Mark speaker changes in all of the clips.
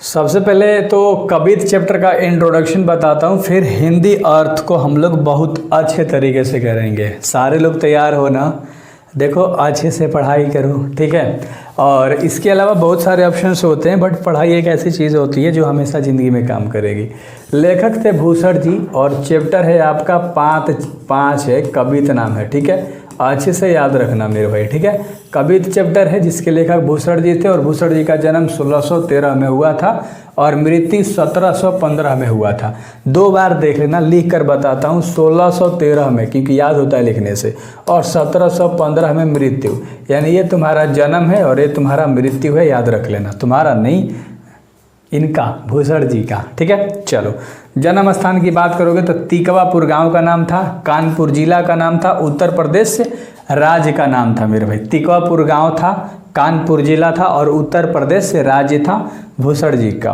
Speaker 1: सबसे पहले तो कबीर चैप्टर का इंट्रोडक्शन बताता हूँ, फिर हिंदी अर्थ को हम लोग बहुत अच्छे तरीके से करेंगे। सारे लोग तैयार हो ना? देखो अच्छे से पढ़ाई करो, ठीक है। और इसके अलावा बहुत सारे ऑप्शंस होते हैं, बट पढ़ाई एक ऐसी चीज़ होती है जो हमेशा ज़िंदगी में काम करेगी। लेखक थे भूषण जी और चैप्टर है आपका पाँच है, कबीर नाम है, ठीक है। अच्छे से याद रखना मेरे भाई, ठीक है। कबीर चैप्टर है जिसके लेखक भूषण जी थे और भूषण जी का जन्म 1613 में हुआ था और मृत्यु 1715 में हुआ था। 2 बार देख लेना, लिख कर बताता हूँ। 1613 में, क्योंकि याद होता है लिखने से, और 1715 में मृत्यु। यानी ये तुम्हारा जन्म है और ये तुम्हारा मृत्यु है, याद रख लेना। तुम्हारा नहीं, इनका, भूषण जी का, ठीक है। चलो, जन्म स्थान की बात करोगे तो तिकवापुर गांव का नाम था, कानपुर जिला का नाम था, उत्तर प्रदेश राज्य का नाम था मेरे भाई। तिकवापुर गांव था, कानपुर जिला था और उत्तर प्रदेश से राज्य था भूषण जी का।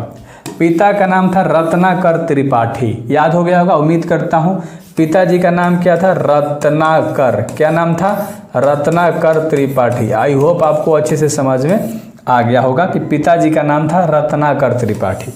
Speaker 1: पिता का नाम था रत्नाकर त्रिपाठी, याद हो गया होगा उम्मीद करता हूँ। पिताजी का नाम क्या था? रत्नाकर। क्या नाम था? रत्नाकर त्रिपाठी। आई होप आपको अच्छे से समझ में आ गया होगा कि पिताजी का नाम था रत्नाकर त्रिपाठी।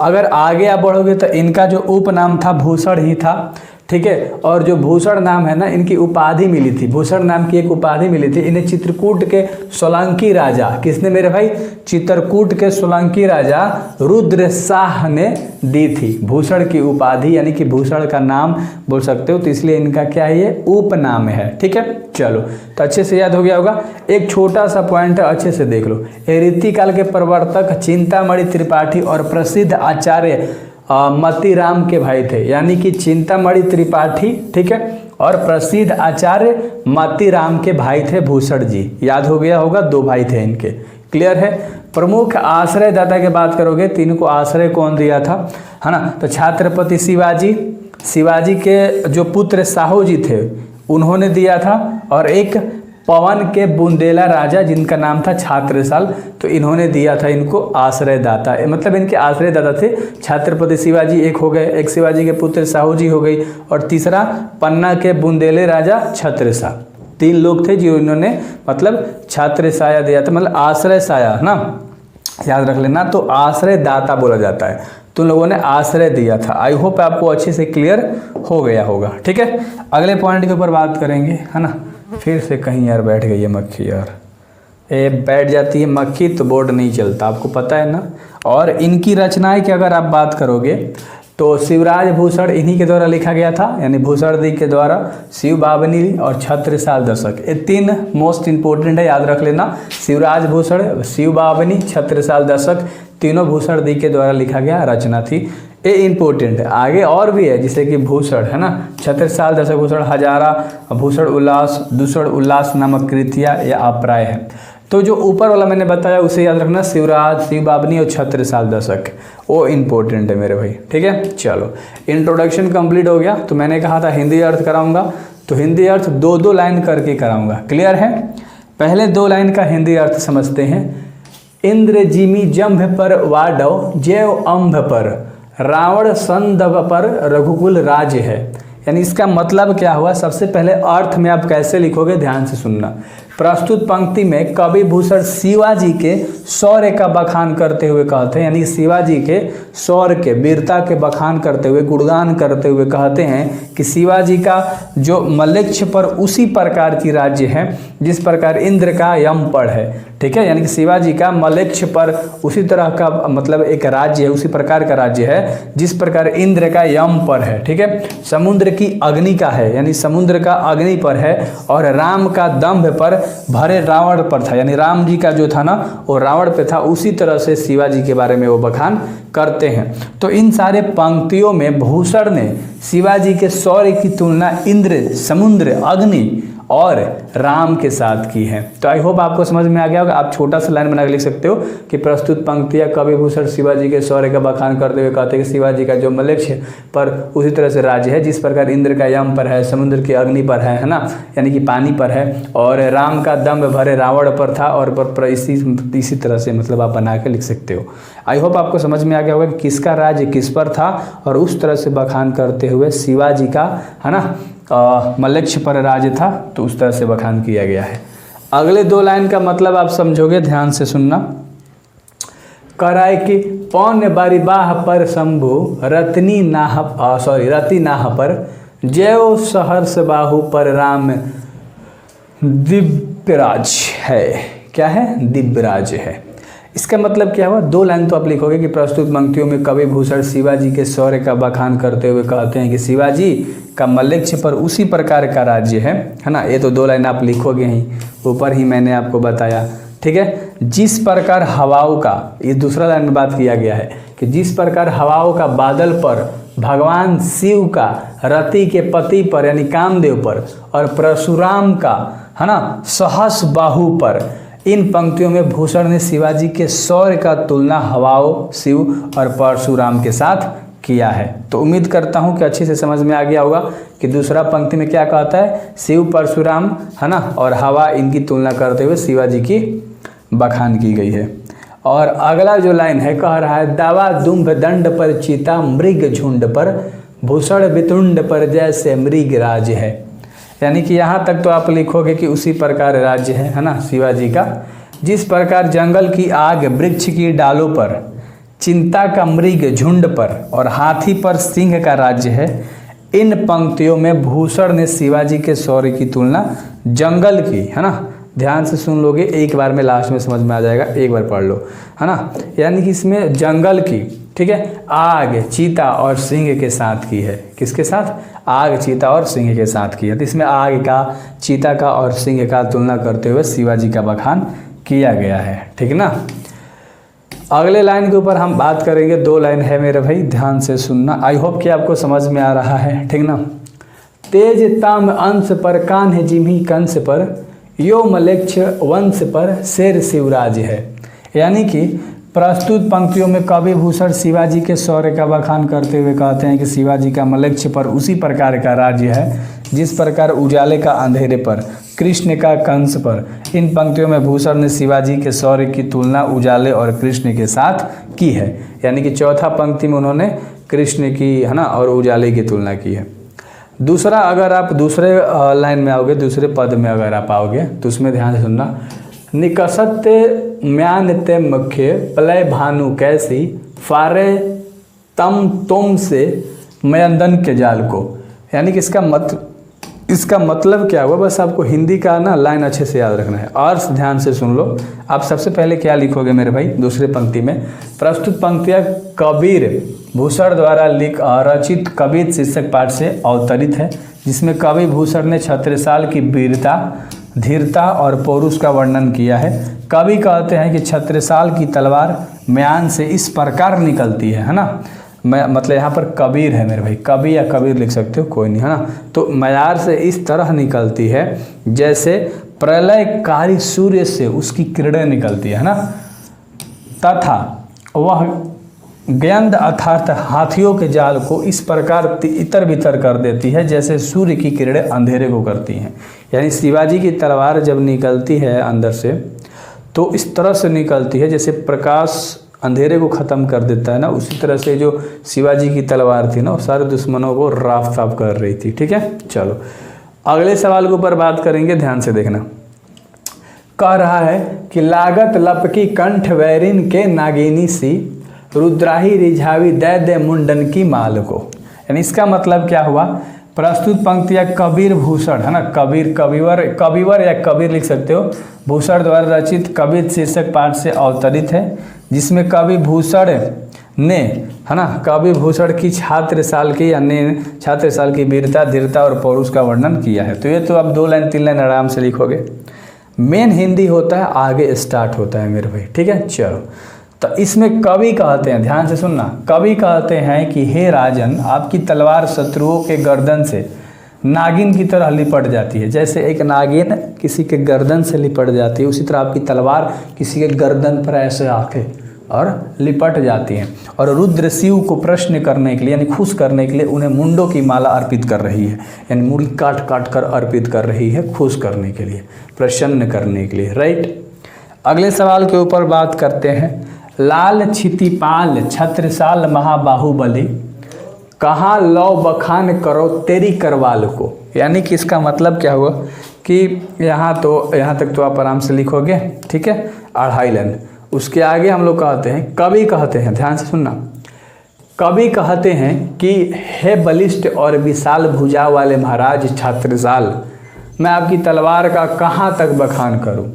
Speaker 1: अगर आगे आप बढ़ोगे तो इनका जो उपनाम था भूषण ही था, ठीक है। और जो भूषण नाम है ना, इनकी उपाधि मिली थी, भूषण नाम की एक उपाधि मिली थी इन्हें चित्रकूट के सोलंकी राजा, किसने मेरे भाई? चित्रकूट के सोलंकी राजा रुद्र शाह ने दी थी भूषण की उपाधि, यानी कि भूषण का नाम बोल सकते हो। तो इसलिए इनका क्या है? ये उपनाम है, ठीक है। चलो, तो अच्छे से याद हो गया होगा। एक छोटा सा पॉइंट है, अच्छे से देख लो। ये रीतिकाल के प्रवर्तक चिंतामणि त्रिपाठी और प्रसिद्ध आचार्य मतीराम के भाई थे, यानी कि चिंतामणि त्रिपाठी, ठीक है, और प्रसिद्ध आचार्य मतीराम के भाई थे भूषण जी। याद हो गया होगा, 2 भाई थे इनके, क्लियर है। प्रमुख आश्रयदाता की बात करोगे तो इनको आश्रय कौन दिया था, है ना? तो छत्रपति शिवाजी के जो पुत्र साहू जी थे उन्होंने दिया था, और एक पवन के बुंदेला राजा जिनका नाम था छत्रसाल, तो इन्होंने दिया था इनको आश्रयदाता। मतलब इनके आश्रयदाता थे छत्रपति शिवाजी एक हो गए, एक शिवाजी के पुत्र साहू जी हो गई, और तीसरा पन्ना के बुंदेले राजा छत्रसाल। 3 लोग थे जो इन्होंने मतलब छत्रसाया दिया था, मतलब आश्रय साया ना, याद रख लेना। तो आश्रयदाता बोला जाता है, तुम लोगों ने आश्रय दिया था। आई होप आपको अच्छे से क्लियर हो गया होगा, ठीक है। अगले पॉइंट के ऊपर बात करेंगे, है ना। फिर से कहीं यार बैठ गई है मक्खी, यार ये बैठ जाती है मक्खी तो बोर्ड नहीं चलता, आपको पता है ना। और इनकी रचनाएं की अगर आप बात करोगे तो शिवराज भूषण इन्हीं के द्वारा लिखा गया था, यानी भूषण जी के द्वारा। शिव बावनी और छत्रसाल दशक, ये 3 मोस्ट इंपोर्टेंट है, याद रख लेना। शिवराज भूषण, शिव बावनी, छत्रसाल दशक, तीनों भूषण जी के द्वारा लिखा गया रचना थी। ये इंपॉर्टेंट है। आगे और भी है, जैसे कि भूषण, है ना, छत्रसाल दशक भूषण, हजारा भूषण उल्लास, दूषण उल्लास नामक कृतियाँ या अप्राय है। तो जो ऊपर वाला मैंने बताया उसे याद रखना, शिवराज, शिव बावनी और छत्रसाल दशक, वो इंपॉर्टेंट है मेरे भाई, ठीक है। चलो, इंट्रोडक्शन कंप्लीट हो गया। तो मैंने कहा था हिंदी अर्थ कराऊंगा, तो हिंदी अर्थ 2-2 लाइन करके कराऊंगा, क्लियर है। पहले 2 लाइन का हिंदी अर्थ समझते हैं। इंद्र जिमी जंभ पर वाडव जैव अम्भ पर, रावण संदभ पर रघुकुल राज्य है। यानी इसका मतलब क्या हुआ? सबसे पहले अर्थ में आप कैसे लिखोगे, ध्यान से सुनना। प्रस्तुत पंक्ति में कवि भूषण शिवाजी के शौर्य का बखान करते हुए कहते हैं, यानी शिवाजी के शौर्य के, वीरता के बखान करते हुए, गुणगान करते हुए कहते हैं कि शिवाजी का जो मलेच्छ पर उसी प्रकार की राज्य है जिस प्रकार इंद्र का यमपड़ है, ठीक है। यानी कि शिवाजी का मलेच्छ पर उसी तरह का मतलब एक राज्य है, उसी प्रकार का राज्य है जिस प्रकार इंद्र का यम पर है, ठीक है। समुद्र की अग्नि का है, यानी समुद्र का अग्नि पर है, और राम का दंभ पर भरे रावण पर था, यानी राम जी का जो था ना वो रावण पे था। उसी तरह से शिवाजी के बारे में वो बखान करते हैं। तो इन सारे पंक्तियों में भूषण ने शिवाजी के शौर्य की तुलना इंद्र, समुद्र, अग्नि और राम के साथ की है। तो आई होप आपको समझ में आ गया होगा। आप छोटा सा लाइन बना के लिख सकते हो कि प्रस्तुत पंक्तियां कवि भूषण शिवाजी के शौर्य का बखान करते हुए कहते हैं कि शिवाजी का जो मलेच्छ पर उसी तरह से राज्य है जिस प्रकार इंद्र का यम पर है, समुद्र की अग्नि पर है ना, यानी कि पानी पर है, और राम का दंभ भरे रावण पर था, और पर इसी तरह से मतलब आप बना के लिख सकते हो। आई होप आपको समझ में आ गया होगा कि किसका राज्य किस पर था, और उस तरह से बखान करते हुए शिवाजी का, है ना, मलेच्छ पर राज्य था, तो उस तरह से बखान किया गया है। अगले 2 लाइन का मतलब आप समझोगे, ध्यान से सुनना। कराए कि पौन बारी बाह पर शंभु रत्नी नाह पर जय सहर्ष बाहु पर राम दिव्यराज है। क्या है? दिव्यराज है। इसका मतलब क्या हुआ? दो लाइन तो आप लिखोगे कि प्रस्तुत पंक्तियों में कवि भूषण शिवाजी के शौर्य का बखान करते हुए कहते हैं कि शिवाजी का मल्लेक्ष पर उसी प्रकार का राज्य है ना। ये तो दो लाइन आप लिखोगे ही, ऊपर ही मैंने आपको बताया, ठीक है। जिस प्रकार हवाओं का, ये दूसरा लाइन में बात किया गया है कि जिस प्रकार हवाओं का बादल पर भगवान शिव का रति के पति पर यानी कामदेव पर और परशुराम का है ना सहस बाहु पर, इन पंक्तियों में भूषण ने शिवाजी के शौर्य का तुलना हवाओं, शिव और परशुराम के साथ किया है। तो उम्मीद करता हूं कि अच्छे से समझ में आ गया होगा कि दूसरा पंक्ति में क्या कहता है, शिव परशुराम है ना और हवा, इनकी तुलना करते हुए शिवाजी की बखान की गई है। और अगला जो लाइन है कह रहा है दावा दुम्भ दंड पर चीता मृग झुंड पर भूषण वितुंड पर जैसे मृग राज है। यानी कि यहाँ तक तो आप लिखोगे कि उसी प्रकार राज्य है ना शिवाजी का। जिस प्रकार जंगल की आग वृक्ष की डालों पर, चिंता का मृग झुंड पर और हाथी पर सिंह का राज्य है, इन पंक्तियों में भूषण ने शिवाजी के शौर्य की तुलना जंगल की, है ना। ध्यान से सुन लोगे, एक बार में लास्ट में समझ में आ जाएगा, एक बार पढ़ लो, है ना। यानी कि इसमें जंगल की, ठीक है, आग, चीता और सिंह के साथ की है। किसके साथ? आग, चीता और सिंह के साथ की है। तो इसमें आग का, चीता का और सिंह का तुलना करते हुए शिवाजी का बखान किया गया है, ठीक ना। अगले लाइन के ऊपर हम बात करेंगे, दो लाइन है मेरे भाई, ध्यान से सुनना। आई होप कि आपको समझ में आ रहा है, ठीक ना। तेज ताम अंश पर कान्ह जिम्ही कंस पर यो मलेच्छ वंश पर शेर शिवराज है। यानी कि प्रस्तुत पंक्तियों में कवि भूषण शिवाजी के शौर्य का बखान करते हुए कहते हैं कि शिवाजी का मलेच्छ पर उसी प्रकार का राज्य है जिस प्रकार उजाले का अंधेरे पर, कृष्ण का कंस पर। इन पंक्तियों में भूषण ने शिवाजी के शौर्य की तुलना उजाले और कृष्ण के साथ की है। यानी कि चौथा पंक्ति में उन्होंने कृष्ण की, है ना, और उजाले की तुलना की है। दूसरा, अगर आप दूसरे लाइन में आओगे, दूसरे पद में अगर आप आओगे तो उसमें ध्यान से सुनना। निकसत्य म्यान ते मुख्य प्लय भानु कैसी फारे तम तुम से मयंदन के जाल को। यानी कि इसका मतलब क्या हुआ, बस आपको हिंदी का ना लाइन अच्छे से याद रखना है। अर्थ ध्यान से सुन लो। आप सबसे पहले क्या लिखोगे मेरे भाई, दूसरे पंक्ति में प्रस्तुत पंक्तियाँ कबीर भूषण द्वारा रचित कबीर शीर्षक पाठ से अवतरित है, जिसमें कवि भूषण ने छत्रसाल की वीरता, धीरता और पौरुष का वर्णन किया है। कवि कहते हैं कि छत्रसाल की तलवार म्यान से इस प्रकार निकलती है ना। मतलब यहाँ पर कबीर है मेरे भाई, कवि या कबीर लिख सकते हो, कोई नहीं, है ना। तो म्यार से इस तरह निकलती है जैसे प्रलयकारी सूर्य से उसकी किरणें निकलती है ना। तथा वह गंध अर्थात हाथियों के जाल को इस प्रकार इतर बितर कर देती है जैसे सूर्य की किरणें अंधेरे को करती हैं। यानी शिवाजी की तलवार जब निकलती है अंदर से तो इस तरह से निकलती है जैसे प्रकाश अंधेरे को ख़त्म कर देता है ना। उसी तरह से जो शिवाजी की तलवार थी ना, वो सारे दुश्मनों को राफ साफ कर रही थी, ठीक है। चलो अगले सवाल के ऊपर बात करेंगे, ध्यान से देखना। कह रहा है कि लागत लपकी कंठ वैरिन के नागिनी सी रुद्राही रिझावी दे दे मुंडन की माल को। यानी इसका मतलब क्या हुआ, प्रस्तुत पंक्तियाँ कबीर भूषण, है ना, कविवर या कबीर लिख सकते हो, भूषण द्वारा रचित कबीर शीर्षक पाठ से अवतरित है, जिसमें कवि भूषण ने, है ना, कवि भूषण की छात्रसाल की वीरता, धीरता और पौरुष का वर्णन किया है। तो ये तो आप 2 लाइन 3 लाइन आराम से लिखोगे। मेन हिंदी होता है, आगे स्टार्ट होता है मेरे भाई, ठीक है। चलो, तो इसमें कवि कहते हैं, ध्यान से सुनना, कवि कहते हैं कि हे राजन, आपकी तलवार शत्रुओं के गर्दन से नागिन की तरह लिपट जाती है। जैसे एक नागिन किसी के गर्दन से लिपट जाती है, उसी तरह आपकी तलवार किसी के गर्दन पर ऐसे आके और लिपट जाती हैं। और रुद्र शिव को प्रश्न करने के लिए, यानी खुश करने के लिए, उन्हें मुंडों की माला अर्पित कर रही है। यानी मूड़ी काट काट कर अर्पित कर रही है, खुश करने के लिए, प्रसन्न करने के लिए, राइट। अगले सवाल के ऊपर बात करते हैं। लाल छितिपाल छत्रसाल महाबाहुबली कहाँ लौ बखान करो तेरी करवाल को। यानी कि इसका मतलब क्या हुआ कि यहाँ तक तो आप आराम से लिखोगे, ठीक है, 2.5 लाइन। उसके आगे हम लोग कहते हैं, कवि कहते हैं, ध्यान से सुनना, कवि कहते हैं कि हे बलिष्ठ और विशाल भुजा वाले महाराज छत्रसाल, मैं आपकी तलवार का कहाँ तक बखान करूं।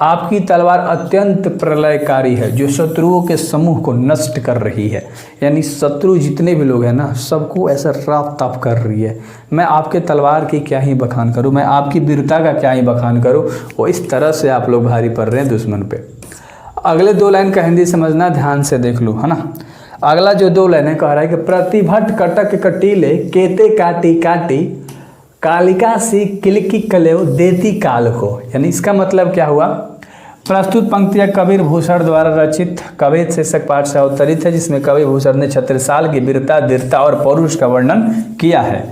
Speaker 1: आपकी तलवार अत्यंत प्रलयकारी है जो शत्रुओं के समूह को नष्ट कर रही है। यानी शत्रु जितने भी लोग हैं ना, सबको ऐसा राप ताप कर रही है। मैं आपके तलवार की क्या ही बखान करूं, मैं आपकी वीरता का क्या ही बखान करूं। वो इस तरह से आप लोग भारी पड़ रहे हैं दुश्मन पे। अगले 2 लाइन का हिंदी समझना, ध्यान से देख लो, है ना। अगला जो 2 लाइन है कह रहा है कि प्रतिभट कटक कटीले केते काटी काटी कालिका सी किलकी कलेव देती काल को। यानी इसका मतलब क्या हुआ, प्रस्तुत पंक्तियां कबीर भूषण द्वारा रचित कवि शीर्षक पाठ से अवतरित है, जिसमें कवि भूषण ने छत्रसाल की वीरता, धीरता और पौरुष का वर्णन किया है।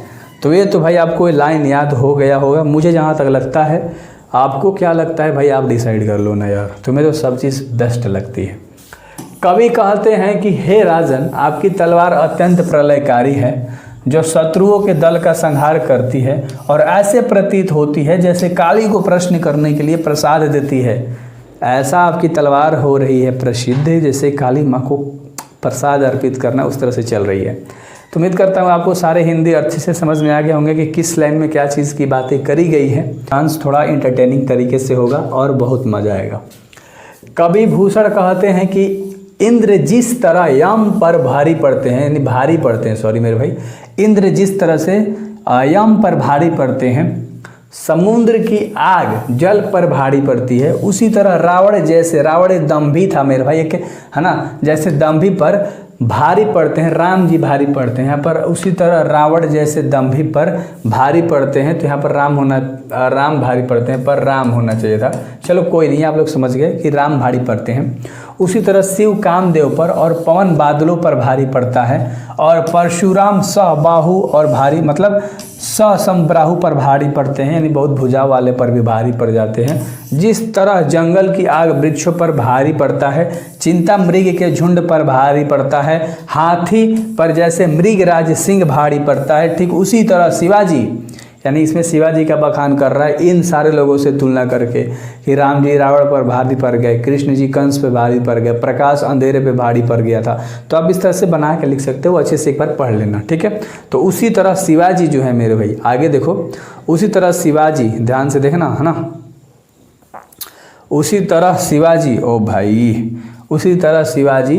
Speaker 1: तो ये तो भाई आपको ये लाइन याद हो गया होगा, मुझे जहाँ तक लगता है। आपको क्या लगता है भाई, आप डिसाइड कर लो ना यार, तुम्हें तो सब चीज़ बेस्ट लगती है। कवि कहते हैं कि हे राजन, आपकी तलवार अत्यंत प्रलयकारी है जो शत्रुओं के दल का संहार करती है और ऐसे प्रतीत होती है जैसे काली को प्रश्न करने के लिए प्रसाद देती है। ऐसा आपकी तलवार हो रही है प्रसिद्ध, जैसे काली माँ को प्रसाद अर्पित करना उस तरह से चल रही है। तो उम्मीद करता हूँ आपको सारे हिंदी अच्छे से समझ में आ गए होंगे कि किस लाइन में क्या चीज़ की बातें करी गई है। डांस थोड़ा इंटरटेनिंग तरीके से होगा और बहुत मज़ा आएगा। कवि भूषण कहते हैं कि इंद्र जिस तरह यम पर भारी पड़ते हैं, यानी भारी पड़ते हैं, सॉरी मेरे भाई, इंद्र जिस तरह से यम पर भारी पड़ते हैं, समुद्र की आग जल पर भारी पड़ती है, उसी तरह रावण जैसे, रावण दम्भी था मेरे भाई एक, है ना, जैसे दम्भी पर भारी पड़ते हैं, राम जी भारी पड़ते हैं यहाँ पर, उसी तरह रावण जैसे दम्भी पर भारी पड़ते हैं। तो यहाँ पर राम भारी पड़ते हैं, पर राम होना चाहिए था। चलो कोई नहीं, आप लोग समझ गए कि राम भारी पड़ते हैं। उसी तरह शिव कामदेव पर और पवन बादलों पर भारी पड़ता है, और परशुराम सहबाहु और भारी मतलब समबाहु पर भारी पड़ते हैं, यानी बहुत भुजा वाले पर भी भारी पड़ जाते हैं। जिस तरह जंगल की आग वृक्षों पर भारी पड़ता है, चिंता मृग के झुंड पर भारी पड़ता है, हाथी पर जैसे मृगराज सिंह भारी पड़ता है, ठीक उसी तरह शिवाजी, यानी इसमें शिवाजी का बखान कर रहा है इन सारे लोगों से तुलना करके कि राम जी रावण पर भारी पड़ गए, कृष्ण जी कंस पे भारी पड़ गए, प्रकाश अंधेरे पे भारी पड़ गया था। तो आप इस तरह से बना के लिख सकते हो, अच्छे से एक बार पढ़ लेना, ठीक है। तो उसी तरह शिवाजी जो है मेरे भाई, आगे देखो, उसी तरह शिवाजी, ध्यान से देखना, है ना, उसी तरह शिवाजी, ओ भाई, उसी तरह शिवाजी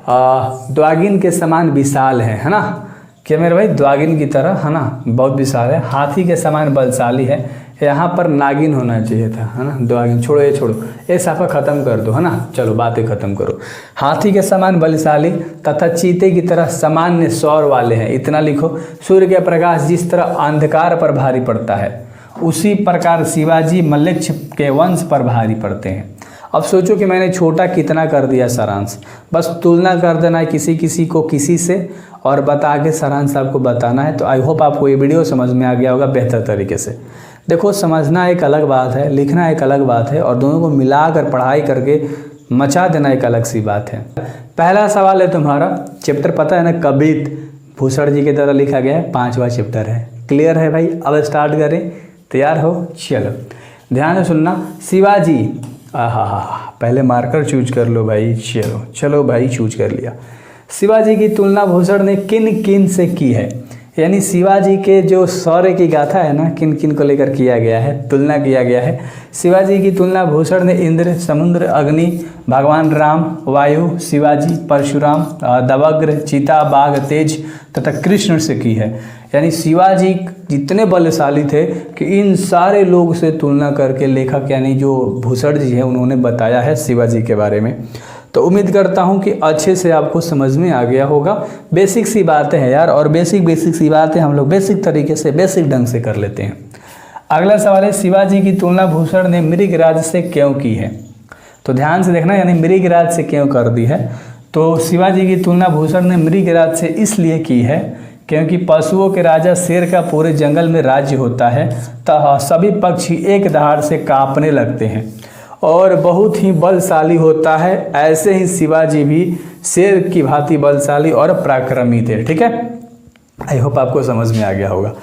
Speaker 1: द्वागिन के समान विशाल है ना, क्या मेरे भाई, द्वागिन की तरह, है ना, बहुत विशाल है, हाथी के समान बलशाली है। यहाँ पर नागिन होना चाहिए था, है ना, द्वागिन, छोड़ो ये छोड़ो, ये साफा ख़त्म कर दो, है ना, चलो बातें ख़त्म करो। हाथी के समान बलशाली तथा चीते की तरह सामान्य सौर वाले हैं, इतना लिखो। सूर्य के प्रकाश जिस तरह अंधकार पर भारी पड़ता है, उसी प्रकार शिवाजी मल्लेक्ष के वंश पर भारी पड़ते हैं। अब सोचो कि मैंने छोटा कितना कर दिया सारांश, बस तुलना कर देना है किसी किसी को किसी से और बता के सारांश आपको बताना है। तो आई होप आपको ये वीडियो समझ में आ गया होगा बेहतर तरीके से। देखो, समझना एक अलग बात है, लिखना एक अलग बात है, और दोनों को मिलाकर पढ़ाई करके मचा देना एक अलग सी बात है। पहला सवाल है तुम्हारा, चैप्टर पता है ना, कबीर भूषण जी की तरह लिखा गया है, 5वां चैप्टर है। क्लियर है भाई? अब स्टार्ट करें, तैयार हो? चलो ध्यान से सुनना। शिवाजी, पहले मार्कर चूज कर लो भाई, चलो भाई चूज कर लिया। शिवाजी की तुलना भूषण ने किन किन से की है, यानी शिवाजी के जो शौर्य की गाथा है ना, किन किन को लेकर किया गया है, तुलना किया गया है। शिवाजी की तुलना भूषण ने इंद्र, समुद्र, अग्नि, भगवान राम, वायु, शिवाजी, परशुराम, दवग्र, चीता, बाघ, तेज तथा कृष्ण से की है। यानी शिवाजी जितने बलशाली थे कि इन सारे लोग से तुलना करके लेखक यानी जो भूषण जी हैं उन्होंने बताया है शिवाजी के बारे में। तो उम्मीद करता हूं कि अच्छे से आपको समझ में आ गया होगा। बेसिक सी बातें हैं यार, और बेसिक सी बातें हम लोग बेसिक तरीके से, बेसिक ढंग से कर लेते हैं। अगला सवाल है, शिवाजी की तुलना भूषण ने मृगराज से क्यों की है? तो ध्यान से देखना, यानी मृगराज से क्यों कर दी है। तो शिवाजी की तुलना भूषण ने मृगराज से इसलिए की है क्योंकि पशुओं के राजा शेर का पूरे जंगल में राज्य होता है, तथा सभी पक्षी एक दहाड़ से कांपने लगते हैं और बहुत ही बलशाली होता है। ऐसे ही शिवाजी भी शेर की भांति बलशाली और पराक्रमी थे। ठीक है, आई होप आपको समझ में आ गया होगा।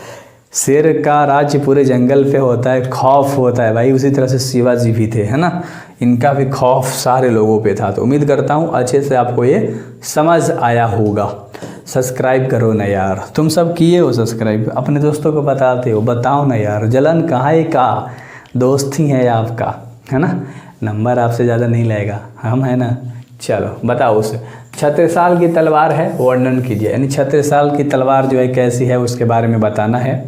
Speaker 1: शेर का राज्य पूरे जंगल पे होता है, खौफ होता है भाई, उसी तरह से शिवाजी भी थे, है ना। इनका भी खौफ सारे लोगों पे था। तो उम्मीद करता हूँ अच्छे से आपको ये समझ आया होगा। सब्सक्राइब करो ना यार, तुम सब किए हो सब्सक्राइब, अपने दोस्तों को बताते हो, बताओ ना यार, जलन कहाँ है का दोस्त ही है आपका, है ना, नंबर आपसे ज़्यादा नहीं लेगा, हम है ना। चलो बताओ उसे। छत्रसाल की तलवार है, वर्णन कीजिए, यानी छत्रसाल की तलवार जो है कैसी है उसके बारे में बताना है।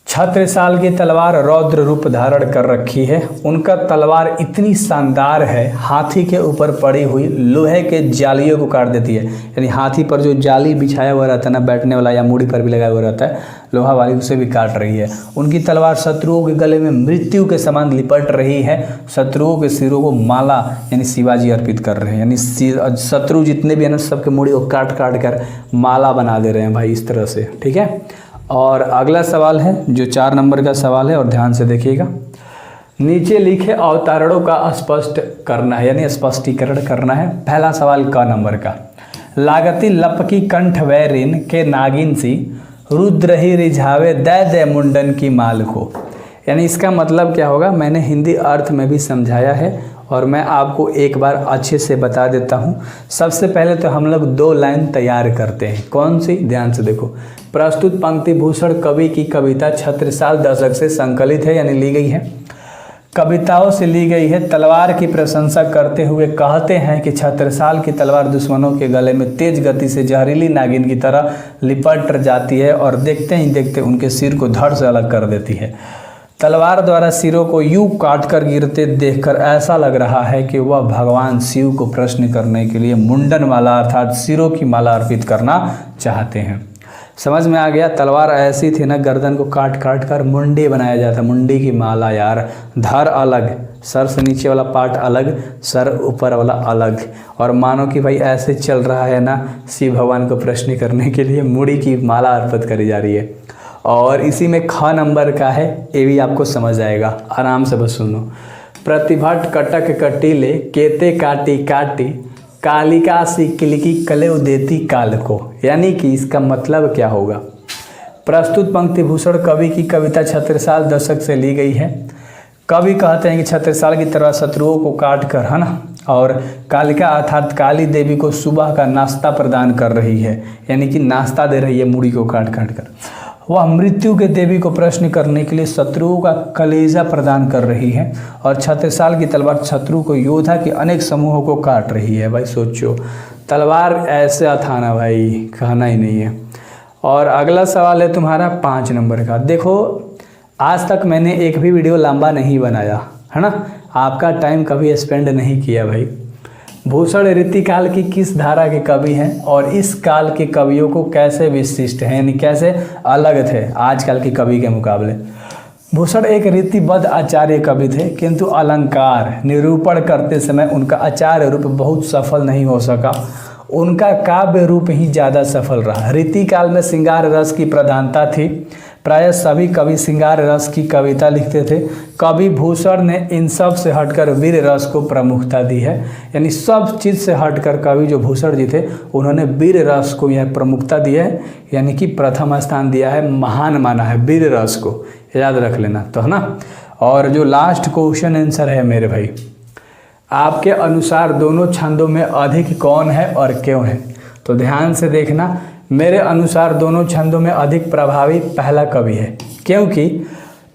Speaker 1: छत्रसाल की तलवार रौद्र रूप धारण कर रखी है। उनका तलवार इतनी शानदार है, हाथी के ऊपर पड़ी हुई लोहे के जालियों को काट देती है। यानी हाथी पर जो जाली बिछाया हुआ रहता है ना, बैठने वाला या मूड़ी पर भी लगाया हुआ रहता है, लोहा वाली, उसे भी काट रही है। उनकी तलवार शत्रुओं के गले में मृत्यु के समान लिपट रही है। शत्रुओं के सिरों को माला यानी शिवाजी अर्पित कर रहे हैं, यानी शत्रु जितने भी हैं ना सबके मूड़ी को काट काट कर माला बना दे रहे हैं भाई, इस तरह से। ठीक है, और अगला सवाल है जो 4 नंबर का सवाल है, और ध्यान से देखिएगा। नीचे लिखे अवतारणों का स्पष्ट करना है, यानी स्पष्टीकरण करना है। पहला सवाल क नंबर का, लागती लपकी कंठ वैरिन के नागिन सी, रुद्र ही रिझावे दे दे मुंडन की माल को। यानी इसका मतलब क्या होगा, मैंने हिंदी अर्थ में भी समझाया है और मैं आपको एक बार अच्छे से बता देता हूँ। सबसे पहले तो हम लोग 2 लाइन तैयार करते हैं। कौन सी, ध्यान से देखो। प्रस्तुत पंक्ति भूषण कवि की कविता छत्रसाल दशक से संकलित है, यानी ली गई है, कविताओं से ली गई है। तलवार की प्रशंसा करते हुए कहते हैं कि छत्रसाल की तलवार दुश्मनों के गले में तेज गति से जहरीली नागिन की तरह लिपट जाती है और देखते ही देखते उनके सिर को धड़ से अलग कर देती है। तलवार द्वारा सिरों को यूं काटकर गिरते देखकर ऐसा लग रहा है कि वह भगवान शिव को प्रश्न करने के लिए मुंडन माला अर्थात सिरों की माला अर्पित करना चाहते हैं। समझ में आ गया। तलवार ऐसी थी ना, गर्दन को काट काट कर मुंडी बनाया जाता, मुंडी की माला यार, धड़ अलग, सर से नीचे वाला पार्ट अलग, सर ऊपर वाला अलग, और मानो कि भाई ऐसे चल रहा है ना, शिव भगवान को प्रश्न करने के लिए मुड़ी की माला अर्पित करी जा रही है। और इसी में ख नंबर का है, ये भी आपको समझ आएगा, आराम से बस सुनो। प्रतिभट कटक कटीले केते काटी काटी, कालिका सी किलकी कलेव देती काल को। यानी कि इसका मतलब क्या होगा। प्रस्तुत पंक्ति भूषण कवि की कविता छत्रसाल दशक से ली गई है। कवि कहते हैं कि छत्रसाल की तरह शत्रुओं को काट कर, है ना, और कालिका अर्थात काली देवी को सुबह का नाश्ता प्रदान कर रही है, यानी कि नाश्ता दे रही है मुड़ी को काट काट कर। वह मृत्यु के देवी को प्रश्न करने के लिए शत्रुओं का कलेजा प्रदान कर रही है, और छत्रसाल की तलवार शत्रु को योद्धा के अनेक समूहों को काट रही है। भाई सोचो, तलवार ऐसे था ना भाई, कहना ही नहीं है। और अगला सवाल है तुम्हारा 5 नंबर का। देखो, आज तक मैंने एक भी वीडियो लंबा नहीं बनाया, है ना, आपका टाइम कभी स्पेंड नहीं किया भाई। भूषण रीतिकाल की किस धारा के कवि हैं और इस काल के कवियों को कैसे विशिष्ट हैं, यानी कैसे अलग थे आजकल के कवि के मुकाबले। भूषण एक रीतिबद्ध आचार्य कवि थे, किंतु अलंकार निरूपण करते समय उनका आचार्य रूप बहुत सफल नहीं हो सका, उनका काव्य रूप ही ज़्यादा सफल रहा। रीतिकाल में श्रृंगार रस की प्रधानता थी, प्रायः सभी कवि श्रृंगार रस की कविता लिखते थे। कवि भूषण ने इन सब से हटकर वीर रस को प्रमुखता दी है, यानी सब चीज़ से हटकर कवि जो भूषण जी थे उन्होंने वीर रस को यह प्रमुखता दी है, यानी कि प्रथम स्थान दिया है, महान माना है वीर रस को, याद रख लेना तो, है ना। और जो लास्ट क्वेश्चन आंसर है मेरे भाई, आपके अनुसार दोनों छंदों में अधिक कौन है और क्यों है। तो ध्यान से देखना, मेरे अनुसार दोनों छंदों में अधिक प्रभावी पहला कवि है, क्योंकि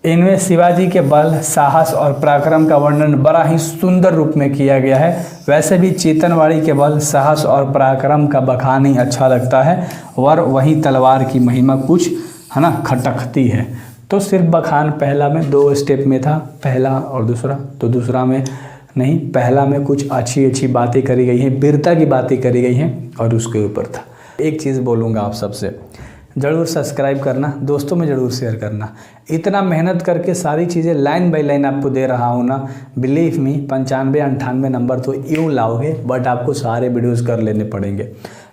Speaker 1: इनमें शिवाजी के बल, साहस और पराक्रम का वर्णन बड़ा ही सुंदर रूप में किया गया है। वैसे भी चेतनवाड़ी के बल, साहस और पराक्रम का बखान ही अच्छा लगता है, और वहीं तलवार की महिमा कुछ, है ना, खटकती है। तो सिर्फ बखान पहला में 2 स्टेप में था, पहला और दूसरा, तो दूसरा में नहीं, पहला में कुछ अच्छी अच्छी बातें करी गई हैं, वीरता की बातें करी गई हैं, और उसके ऊपर था। एक चीज़ बोलूँगा आप सबसे, ज़रूर सब्सक्राइब करना, दोस्तों में ज़रूर शेयर करना। इतना मेहनत करके सारी चीज़ें लाइन बाय लाइन आपको दे रहा हूँ ना, बिलीव मी 95-98 नंबर तो यूँ लाओगे, बट आपको सारे वीडियोज़ कर लेने पड़ेंगे।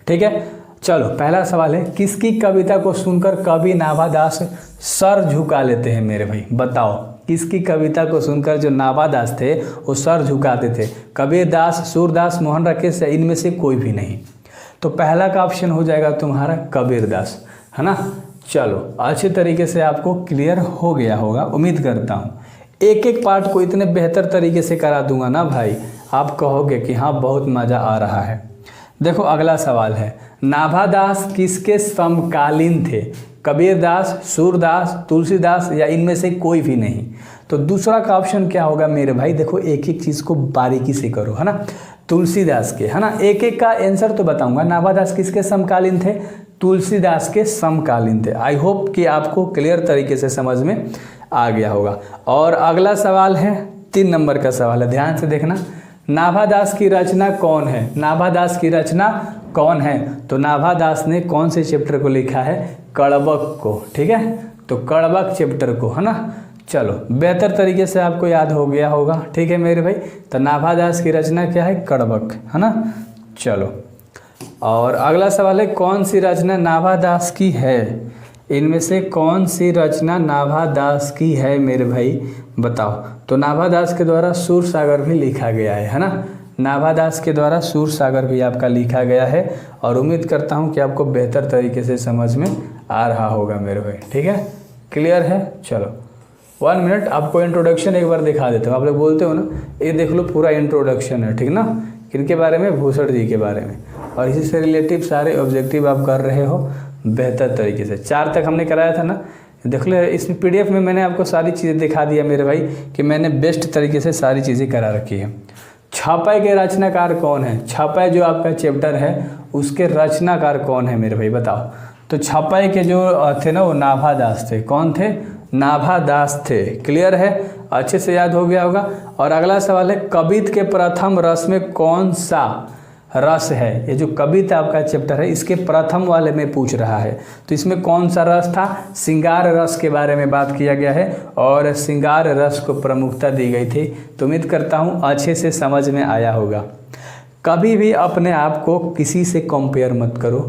Speaker 1: ठीक है, चलो पहला सवाल है, किसकी कविता को सुनकर कवि नाभादास सर झुका लेते हैं मेरे भाई, बताओ। किसकी कविता को सुनकर जो नाभादास थे वो सर झुकाते थे, कबीरदास, सूरदास, मोहन राकेश, इनमें से कोई भी नहीं। तो पहला का ऑप्शन हो जाएगा तुम्हारा कबीरदास, है ना। चलो अच्छे तरीके से आपको क्लियर हो गया होगा, उम्मीद करता हूँ। एक एक पार्ट को इतने बेहतर तरीके से करा दूंगा ना भाई, आप कहोगे कि हाँ बहुत मज़ा आ रहा है। देखो अगला सवाल है, नाभादास किसके समकालीन थे? कबीरदास, सूरदास, तुलसीदास या इनमें से कोई भी नहीं? तो दूसरा का ऑप्शन क्या होगा मेरे भाई? देखो एक एक चीज़ को बारीकी से करो, है ना। तुलसीदास के, है ना, एक एक का आंसर तो बताऊंगा। नाभादास किसके समकालीन थे? तुलसीदास के समकालीन थे। आई होप कि आपको क्लियर तरीके से समझ में आ गया होगा। और अगला सवाल है 3 नंबर का सवाल है, ध्यान से देखना। नाभादास की रचना कौन है? नाभादास की रचना कौन है? तो नाभादास ने कौन से चैप्टर को लिखा है? कड़बक को, ठीक है, तो कड़बक चैप्टर को, है ना। चलो बेहतर तरीके से आपको याद हो गया होगा, ठीक है मेरे भाई। तो नाभादास की रचना क्या है? कड़बक, है ना। चलो और अगला सवाल है, कौन सी रचना नाभादास की है? इनमें से कौन सी रचना नाभादास की है मेरे भाई, बताओ। तो नाभादास के द्वारा सूरसागर भी लिखा गया है ना। नाभादास के द्वारा सूरसागर भी आपका लिखा गया है और उम्मीद करता हूँ कि आपको बेहतर तरीके से समझ में आ रहा होगा मेरे भाई, ठीक है, क्लियर है। चलो 1 मिनट आपको इंट्रोडक्शन एक बार दिखा देता हूँ। आप लोग बोलते हो ना, ये देख लो पूरा इंट्रोडक्शन है, ठीक ना। किनके बारे में? भूषण जी के बारे में। और इसी से रिलेटिव सारे ऑब्जेक्टिव आप कर रहे हो बेहतर तरीके से। 4 तक हमने कराया था ना, देख लो इस PDF में मैंने आपको सारी चीज़ें दिखा दिया मेरे भाई कि मैंने बेस्ट तरीके से सारी चीज़ें करा रखी है। छापय के रचनाकार कौन है? छापय जो आपका चैप्टर है उसके रचनाकार कौन है मेरे भाई, बताओ। तो छापय के जो थे ना वो नाभादास थे। कौन थे? नाभादास थे। क्लियर है, अच्छे से याद हो गया होगा। और अगला सवाल है, कबित के प्रथम रस में कौन सा रस है? ये जो कबित आपका चैप्टर है इसके प्रथम वाले में पूछ रहा है, तो इसमें कौन सा रस था? श्रृंगार रस के बारे में बात किया गया है और श्रृंगार रस को प्रमुखता दी गई थी। तो उम्मीद करता हूँ अच्छे से समझ में आया होगा। कभी भी अपने आप को किसी से कंपेयर मत करो,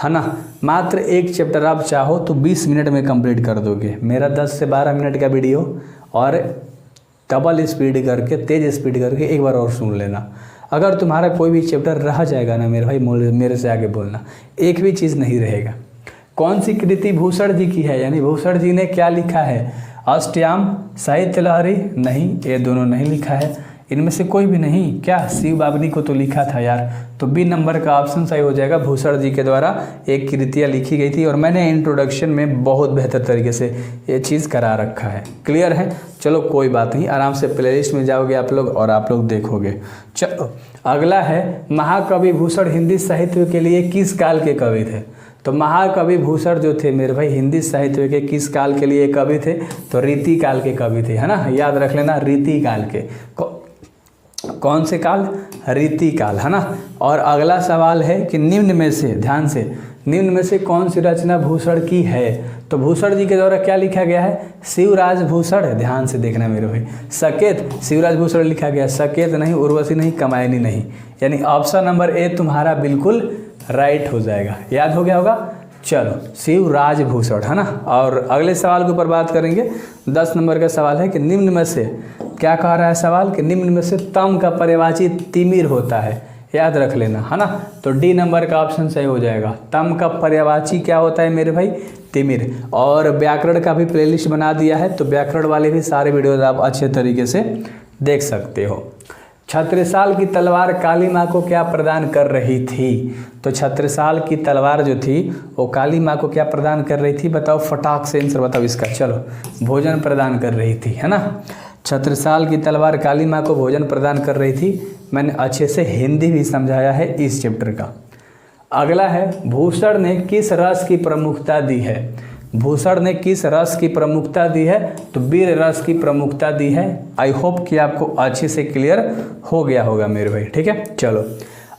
Speaker 1: है ना। मात्र एक चैप्टर आप चाहो तो 20 मिनट में कंप्लीट कर दोगे। मेरा 10 से 12 मिनट का वीडियो और डबल स्पीड करके, तेज स्पीड करके एक बार और सुन लेना। अगर तुम्हारा कोई भी चैप्टर रह जाएगा ना मेरे भाई, मेरे से आगे बोलना, एक भी चीज़ नहीं रहेगा। कौन सी कृति भूषण जी की है? यानी भूषण जी ने क्या लिखा है? अष्टयाम, साहित्य लहरी? नहीं, ये दोनों नहीं लिखा है। इनमें से कोई भी नहीं? क्या शिव बाबनी को तो लिखा था यार। तो बी नंबर का ऑप्शन सही हो जाएगा। भूषण जी के द्वारा एक कृतियाँ लिखी गई थी और मैंने इंट्रोडक्शन में बहुत बेहतर तरीके से ये चीज़ करा रखा है। क्लियर है। चलो कोई बात नहीं, आराम से प्लेलिस्ट में जाओगे आप लोग और आप लोग देखोगे। चलो अगला है, महाकवि भूषण हिंदी साहित्य के लिए किस काल के कवि थे? तो महाकवि भूषण जो थे मेरे भाई हिंदी साहित्य के किस काल के लिए कवि थे? तो रीति काल के कवि थे, है ना। याद रख लेना, रीति काल के। कौन से काल? रीति काल, है ना। और अगला सवाल है कि निम्न में से, ध्यान से, निम्न में से कौन सी रचना भूषण की है? तो भूषण जी के द्वारा क्या लिखा गया है? शिवराज भूषण। ध्यान से देखना मेरे भाई, सकेत शिवराज भूषण लिखा गया, सकेत नहीं, उर्वशी नहीं, कामायनी नहीं। यानी ऑप्शन नंबर ए तुम्हारा बिल्कुल राइट हो जाएगा। याद हो गया होगा। चलो शिवराज भूषण, है ना। और अगले सवाल के ऊपर बात करेंगे। 10 नंबर का सवाल है कि निम्न में से, क्या कह रहा है सवाल, कि निम्न में से तम का पर्यायवाची तिमिर होता है। याद रख लेना, है ना। तो डी नंबर का ऑप्शन सही हो जाएगा। तम का पर्यायवाची क्या होता है मेरे भाई? तिमिर। और व्याकरण का भी प्लेलिस्ट बना दिया है, तो व्याकरण वाले भी सारे वीडियोज आप अच्छे तरीके से देख सकते हो। छत्रसाल की तलवार काली माँ को क्या प्रदान कर रही थी? तो छत्रसाल की तलवार जो थी वो काली माँ को क्या प्रदान कर रही थी? बताओ, फटाक से आंसर बताओ इसका। चलो, भोजन प्रदान कर रही थी, है ना। छत्रसाल की तलवार काली माँ को भोजन प्रदान कर रही थी। मैंने अच्छे से हिंदी भी समझाया है इस चैप्टर का। अगला है, भूषण ने किस रस की प्रमुखता दी है? भूषण ने किस रस की प्रमुखता दी है? तो वीर रस की प्रमुखता दी है। आई होप कि आपको अच्छे से क्लियर हो गया होगा मेरे भाई, ठीक है। चलो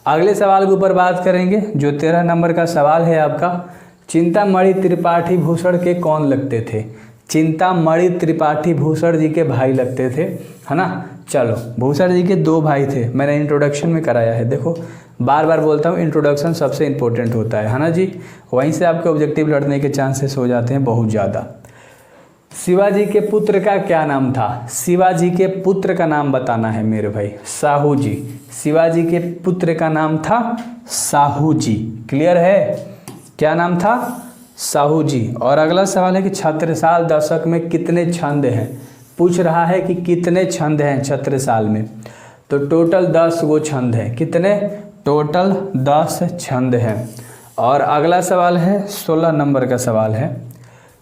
Speaker 1: अगले सवाल के ऊपर बात करेंगे, जो 13 नंबर का सवाल है आपका। चिंतामणि त्रिपाठी भूषण के कौन लगते थे? चिंतामणि त्रिपाठी भूषण जी के भाई लगते थे, है ना। चलो, भूषण जी के 2 भाई थे, मैंने इंट्रोडक्शन में कराया है। देखो बार बार बोलता हूँ, इंट्रोडक्शन सबसे इंपॉर्टेंट होता है ना जी। वहीं से आपके ऑब्जेक्टिव लड़ने के चांसेस हो जाते हैं बहुत ज़्यादा। शिवाजी के पुत्र का क्या नाम था? शिवाजी के पुत्र का नाम बताना है मेरे भाई। साहू जी। शिवाजी के पुत्र का नाम था साहू जी। क्लियर है, क्या नाम था? साहू जी। और अगला सवाल है कि छत्रसाल दशक में कितने छंद हैं? पूछ रहा है कि कितने छंद हैं छत्रसाल में, तो टोटल 10 गो छंद हैं। कितने? टोटल 10 छंद हैं। और अगला सवाल है 16 नंबर का सवाल है,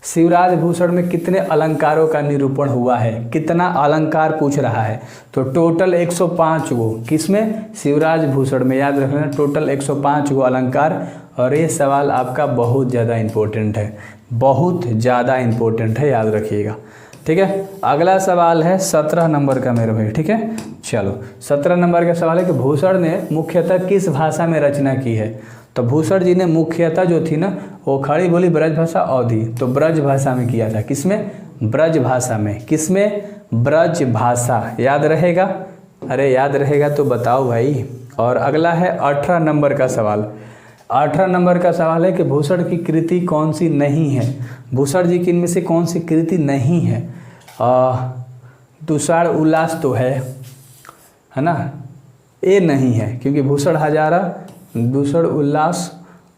Speaker 1: शिवराज भूषण में कितने अलंकारों का निरूपण हुआ है? कितना अलंकार पूछ रहा है, तो टोटल 105 गो। किसमें? शिवराज भूषण में। याद रखना टोटल 105 गो अलंकार। और ये सवाल आपका बहुत ज़्यादा इम्पोर्टेंट है, बहुत ज़्यादा इम्पोर्टेंट है, याद रखिएगा। ठीक है, अगला सवाल है 17 नंबर का मेरे भाई। ठीक है, चलो 17 नंबर का सवाल है कि भूषण ने मुख्यतः किस भाषा में रचना की है? तो भूषण जी ने मुख्यतः जो थी ना वो खड़ी बोली ब्रज भाषा अवधी, तो ब्रज भाषा में किया था। किसमें? ब्रज भाषा में। किसमें? ब्रज भाषा। याद रहेगा? अरे याद रहेगा तो बताओ भाई। और अगला है 18 नंबर का सवाल। 18 नंबर का सवाल है कि भूषण की कृति कौन सी नहीं है? भूषण जी की इनमें से कौन सी कृति नहीं है? तुषार उल्लास तो है ना? ये नहीं है, क्योंकि भूषण हजारा, दूषण उल्लास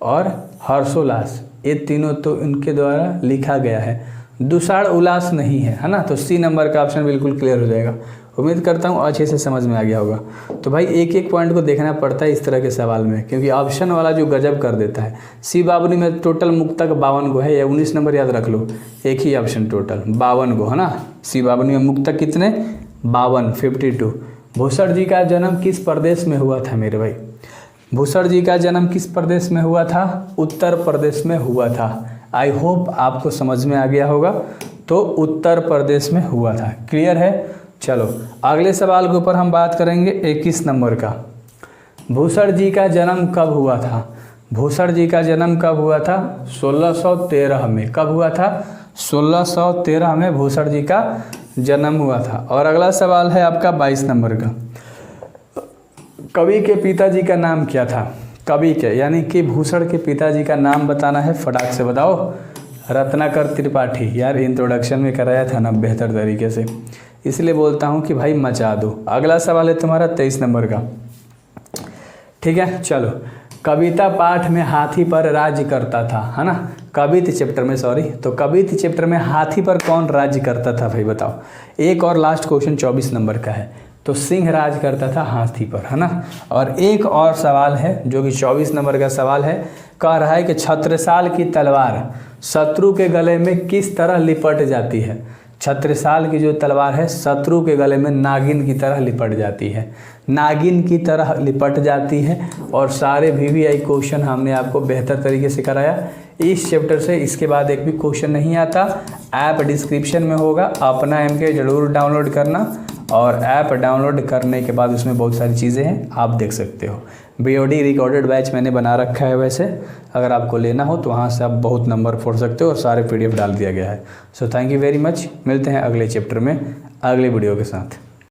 Speaker 1: और हर्षोल्लास, ये तीनों तो इनके द्वारा लिखा गया है। दूषार उल्लास नहीं है ना? तो सी नंबर का ऑप्शन बिल्कुल क्लियर हो जाएगा। उम्मीद करता हूँ अच्छे से समझ में आ गया होगा। तो भाई एक एक पॉइंट को देखना पड़ता है इस तरह के सवाल में, क्योंकि ऑप्शन वाला जो गजब कर देता है। सी बावनी में टोटल मुक्तक 52 गो है, या 19 नंबर याद रख लो, एक ही ऑप्शन टोटल 52 गो है ना। सी बावनी में मुक्तक कितने? 52, 52। भूषण जी का जन्म किस प्रदेश में हुआ था मेरे भाई? भूषण जी का जन्म किस प्रदेश में हुआ था? उत्तर प्रदेश में हुआ था। आई होप आपको समझ में आ गया होगा। तो उत्तर प्रदेश में हुआ था। क्लियर है? चलो अगले सवाल के ऊपर हम बात करेंगे 21 नंबर का। भूषण जी का जन्म कब हुआ था? भूषण जी का जन्म कब हुआ था? 1613 में। कब हुआ था? 1613 में भूषण जी का जन्म हुआ था। और अगला सवाल है आपका 22 नंबर का। कवि के पिताजी का नाम क्या था? कवि के यानी कि भूषण के पिताजी का नाम बताना है, फटाक से बताओ। रत्नाकर त्रिपाठी। यार इंट्रोडक्शन में कराया था ना बेहतर तरीके से, इसलिए बोलता हूँ कि भाई मचा दो। अगला सवाल है तुम्हारा 23 नंबर का। ठीक है, चलो। कविता पाठ में हाथी पर राज्य करता था, है ना? कविता चैप्टर में, सॉरी, तो कविता चैप्टर में हाथी पर कौन राज्य करता था भाई बताओ। एक और लास्ट क्वेश्चन 24 नंबर का है, तो सिंह राज करता था हाथी पर, है ना। और एक और सवाल है जो कि 24 नंबर का सवाल है, कह रहा है कि छत्रसाल की तलवार शत्रु के गले में किस तरह लिपट जाती है। छत्रसाल की जो तलवार है शत्रु के गले में नागिन की तरह लिपट जाती है, नागिन की तरह लिपट जाती है। और सारे VVI क्वेश्चन हमने आपको बेहतर तरीके से कराया इस चैप्टर से। इसके बाद एक भी क्वेश्चन नहीं आता। ऐप डिस्क्रिप्शन में होगा, अपना MK जरूर डाउनलोड करना, और ऐप डाउनलोड करने के बाद उसमें बहुत सारी चीज़ें हैं, आप देख सकते हो। BOD रिकॉर्डेड बैच मैंने बना रखा है वैसे, अगर आपको लेना हो तो वहाँ से आप बहुत नंबर फोड़ सकते हो, और सारे PDF डाल दिया गया है। So thank you very much. मिलते हैं अगले चैप्टर में अगले वीडियो के साथ।